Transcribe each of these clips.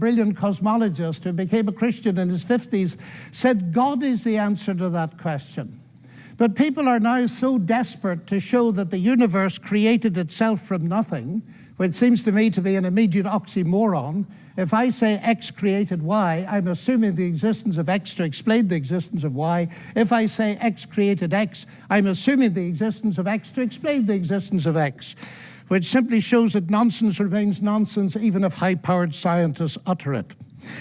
brilliant cosmologist who became a Christian in his 50s, said God is the answer to that question. But people are now so desperate to show that the universe created itself from nothing, which seems to me to be an immediate oxymoron. If I say X created Y, I'm assuming the existence of X to explain the existence of Y. If I say X created X, I'm assuming the existence of X to explain the existence of X, which simply shows that nonsense remains nonsense even if high-powered scientists utter it.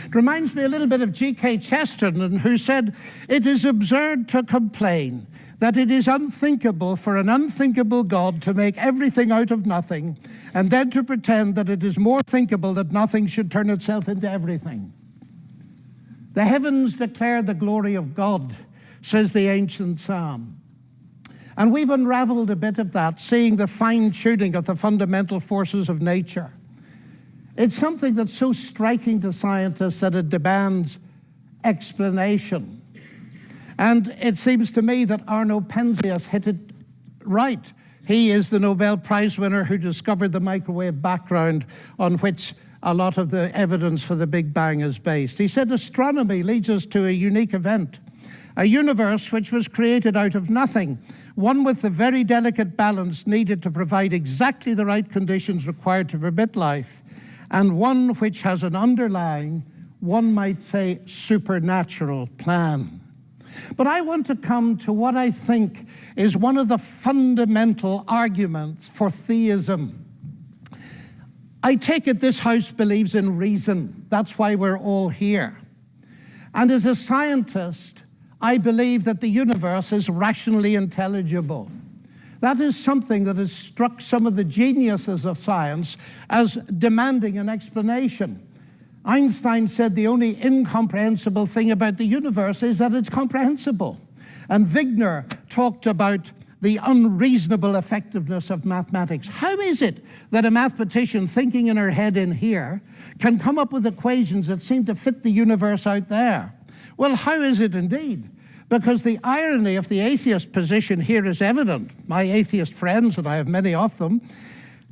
It reminds me a little bit of G.K. Chesterton, who said, "It is absurd to complain that it is unthinkable for an unthinkable God to make everything out of nothing, and then to pretend that it is more thinkable that nothing should turn itself into everything." The heavens declare the glory of God, says the ancient psalm. And we've unraveled a bit of that, seeing the fine-tuning of the fundamental forces of nature. It's something that's so striking to scientists that it demands explanation. And it seems to me that Arno Penzias hit it right. He is the Nobel Prize winner who discovered the microwave background on which a lot of the evidence for the Big Bang is based. He said, "Astronomy leads us to a unique event, a universe which was created out of nothing, one with the very delicate balance needed to provide exactly the right conditions required to permit life, and one which has an underlying, one might say, supernatural plan." But I want to come to what I think is one of the fundamental arguments for theism. I take it this house believes in reason. That's why we're all here. And as a scientist, I believe that the universe is rationally intelligible. That is something that has struck some of the geniuses of science as demanding an explanation. Einstein said the only incomprehensible thing about the universe is that it's comprehensible. And Wigner talked about the unreasonable effectiveness of mathematics. How is it that a mathematician thinking in her head in here can come up with equations that seem to fit the universe out there? Well, how is it indeed? Because the irony of the atheist position here is evident. My atheist friends, and I have many of them,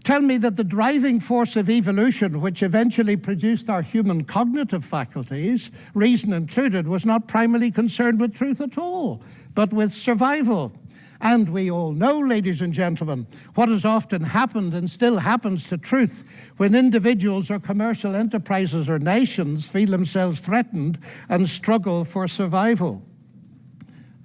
tell me that the driving force of evolution, which eventually produced our human cognitive faculties, reason included, was not primarily concerned with truth at all, but with survival. And we all know, ladies and gentlemen, what has often happened and still happens to truth when individuals or commercial enterprises or nations feel themselves threatened and struggle for survival.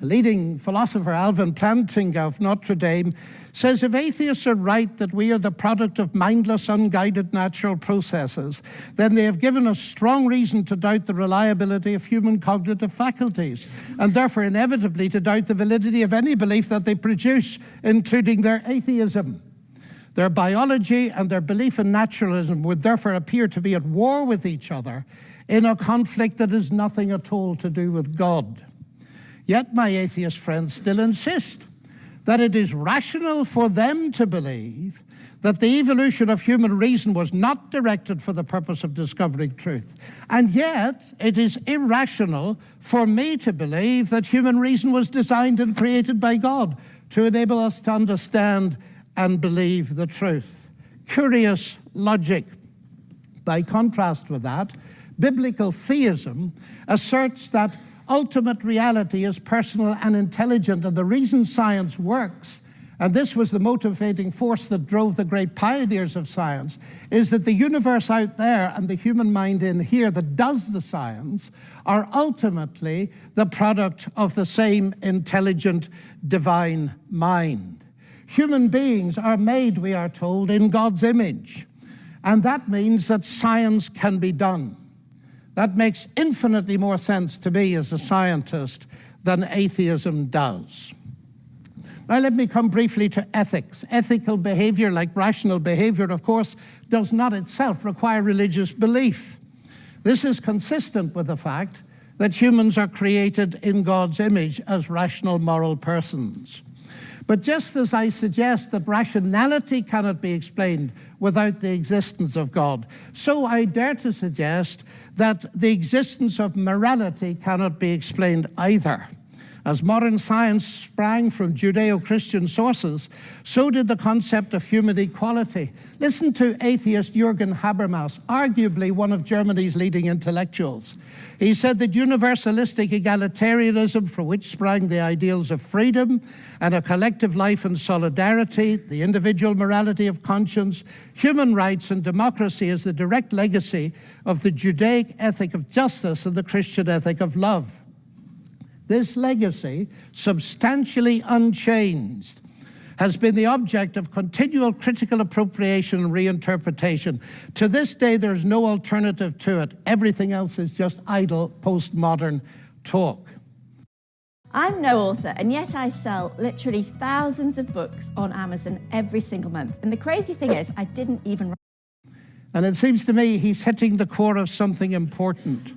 A leading philosopher, Alvin Plantinga of Notre Dame, says if atheists are right that we are the product of mindless, unguided natural processes, then they have given us strong reason to doubt the reliability of human cognitive faculties, and therefore inevitably to doubt the validity of any belief that they produce, including their atheism. Their biology and their belief in naturalism would therefore appear to be at war with each other in a conflict that has nothing at all to do with God. Yet my atheist friends still insist that it is rational for them to believe that the evolution of human reason was not directed for the purpose of discovering truth. And yet it is irrational for me to believe that human reason was designed and created by God to enable us to understand and believe the truth. Curious logic. By contrast with that, biblical theism asserts that ultimate reality is personal and intelligent, and the reason science works, and this was the motivating force that drove the great pioneers of science, is that the universe out there and the human mind in here that does the science are ultimately the product of the same intelligent divine mind. Human beings are made, we are told, in God's image, and that means that science can be done. That makes infinitely more sense to me as a scientist than atheism does. Now let me come briefly to ethics. Ethical behavior, like rational behavior, of course, does not itself require religious belief. This is consistent with the fact that humans are created in God's image as rational moral persons. But just as I suggest that rationality cannot be explained without the existence of God, so I dare to suggest that the existence of morality cannot be explained either. As modern science sprang from Judeo-Christian sources, so did the concept of human equality. Listen to atheist Jürgen Habermas, arguably one of Germany's leading intellectuals. He said that universalistic egalitarianism, from which sprang the ideals of freedom and a collective life and solidarity, the individual morality of conscience, human rights and democracy, is the direct legacy of the Judaic ethic of justice and the Christian ethic of love. This legacy, substantially unchanged, has been the object of continual critical appropriation and reinterpretation. To this day, there's no alternative to it. Everything else is just idle, postmodern talk. I'm no author, and yet I sell literally thousands of books on Amazon every single month. And the crazy thing is, I didn't even write. And it seems to me he's hitting the core of something important.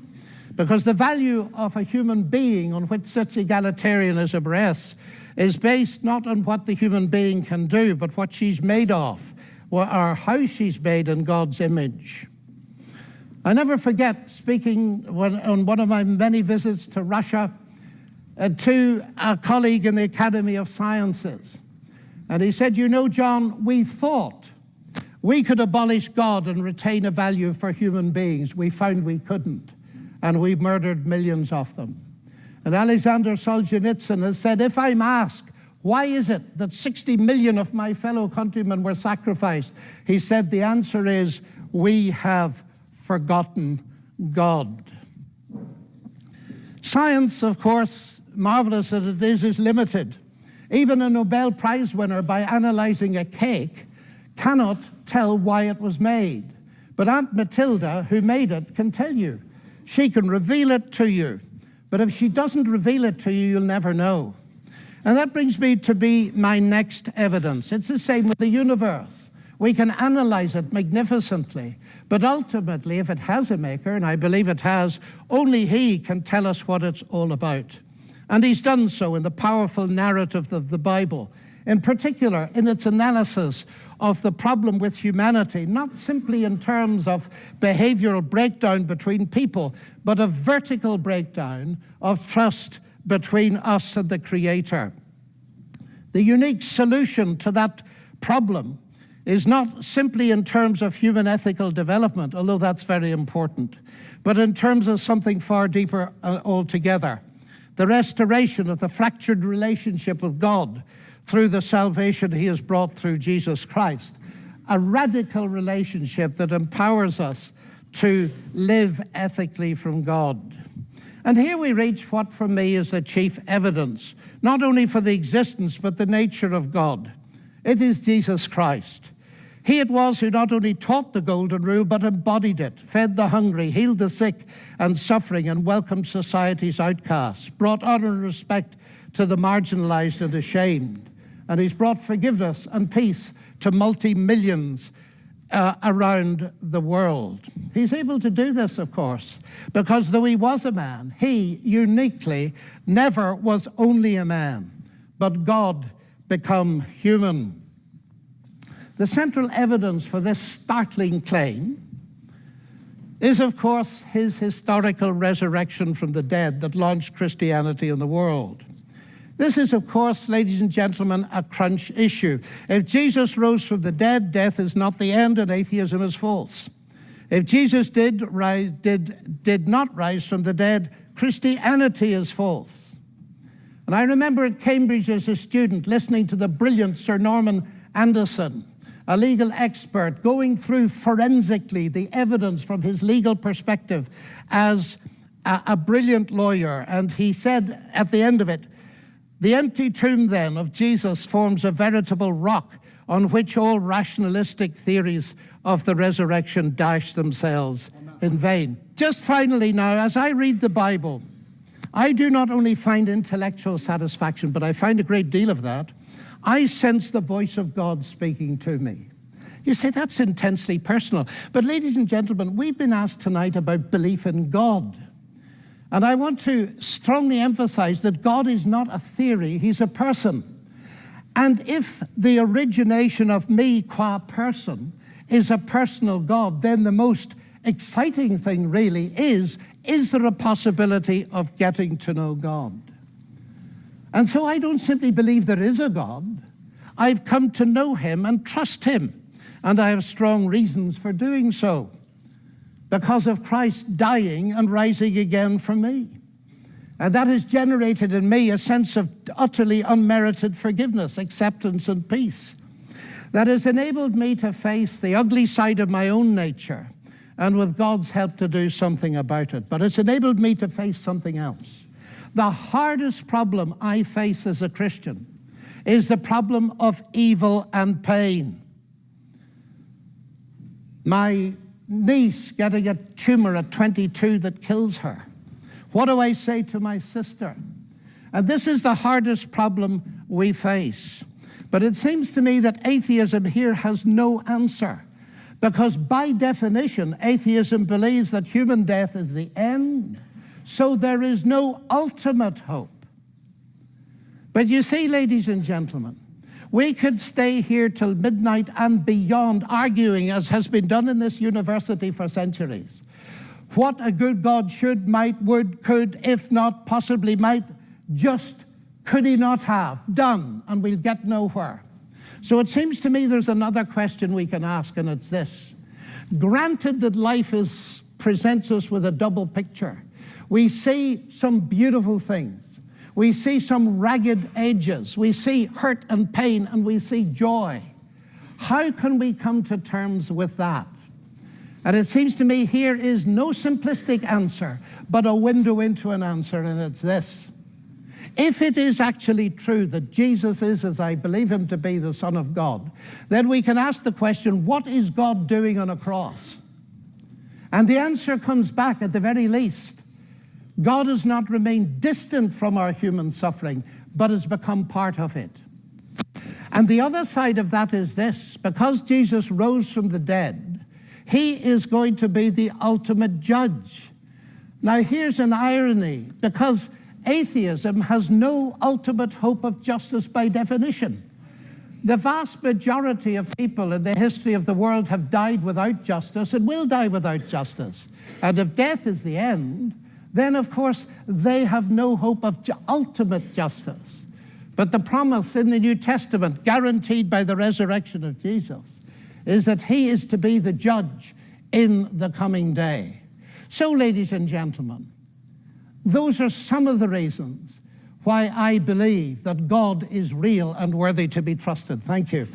Because the value of a human being on which such egalitarianism rests is based not on what the human being can do, but what she's made of, or how she's made in God's image. I never forget speaking on one of my many visits to Russia to a colleague in the Academy of Sciences. And he said, "You know, John, we thought we could abolish God and retain a value for human beings. We found we couldn't. And we murdered millions of them." And Alexander Solzhenitsyn has said, "If I'm asked, why is it that 60 million of my fellow countrymen were sacrificed?" He said, the answer is, we have forgotten God. Science, of course, marvelous as it is limited. Even a Nobel Prize winner, by analyzing a cake, cannot tell why it was made. But Aunt Matilda, who made it, can tell you. She can reveal it to you, but if she doesn't reveal it to you, you'll never know. And that brings me to my next evidence. It's the same with the universe. We can analyze it magnificently, but ultimately, if it has a maker, and I believe it has, only he can tell us what it's all about. And he's done so in the powerful narrative of the Bible, in particular in its analysis of the problem with humanity, not simply in terms of behavioral breakdown between people, but a vertical breakdown of trust between us and the Creator. The unique solution to that problem is not simply in terms of human ethical development, although that's very important, but in terms of something far deeper altogether. The restoration of the fractured relationship with God through the salvation he has brought through Jesus Christ. A radical relationship that empowers us to live ethically from God. And here we reach what for me is the chief evidence, not only for the existence but the nature of God. It is Jesus Christ. He it was who not only taught the golden rule but embodied it, fed the hungry, healed the sick and suffering, and welcomed society's outcasts, brought honor and respect to the marginalized and ashamed. And he's brought forgiveness and peace to multi-millions around the world. He's able to do this, of course, because though he was a man, he uniquely never was only a man, but God become human. The central evidence for this startling claim is, of course, his historical resurrection from the dead that launched Christianity in the world. This is, of course, ladies and gentlemen, a crunch issue. If Jesus rose from the dead, death is not the end and atheism is false. If Jesus did not rise from the dead, Christianity is false. And I remember at Cambridge as a student listening to the brilliant Sir Norman Anderson, a legal expert, going through forensically the evidence from his legal perspective as a brilliant lawyer. And he said at the end of it, "The empty tomb then of Jesus forms a veritable rock on which all rationalistic theories of the resurrection dash themselves in vain." Just finally now, as I read the Bible, I do not only find intellectual satisfaction, but I find a great deal of that. I sense the voice of God speaking to me. You say, that's intensely personal. But ladies and gentlemen, we've been asked tonight about belief in God. And I want to strongly emphasize that God is not a theory, he's a person. And if the origination of me qua person is a personal God, then the most exciting thing really is there a possibility of getting to know God? And so I don't simply believe there is a God. I've come to know him and trust him. And I have strong reasons for doing so, because of Christ dying and rising again for me. And that has generated in me a sense of utterly unmerited forgiveness, acceptance, and peace that has enabled me to face the ugly side of my own nature and with God's help to do something about it. But it's enabled me to face something else. The hardest problem I face as a Christian is the problem of evil and pain. My niece getting a tumor at 22 that kills her. What do I say to my sister? And this is the hardest problem we face. But it seems to me that atheism here has no answer, because by definition, atheism believes that human death is the end, so there is no ultimate hope. But you see, ladies and gentlemen, we could stay here till midnight and beyond arguing, as has been done in this university for centuries, what a good God should, might, would, could, if not, possibly might, just could he not have done, and we'll get nowhere. So it seems to me there's another question we can ask, and it's this. Granted that life presents us with a double picture. We see some beautiful things. We see some ragged edges. We see hurt and pain, and we see joy. How can we come to terms with that? And it seems to me here is no simplistic answer, but a window into an answer, and it's this. If it is actually true that Jesus is, as I believe him to be, the Son of God, then we can ask the question, what is God doing on a cross? And the answer comes back at the very least. God has not remained distant from our human suffering, but has become part of it. And the other side of that is this. Because Jesus rose from the dead, he is going to be the ultimate judge. Now here's an irony, because atheism has no ultimate hope of justice by definition. The vast majority of people in the history of the world have died without justice and will die without justice. And if death is the end, then of course they have no hope of ultimate justice. But the promise in the New Testament, guaranteed by the resurrection of Jesus, is that he is to be the judge in the coming day. So, ladies and gentlemen, those are some of the reasons why I believe that God is real and worthy to be trusted. Thank you.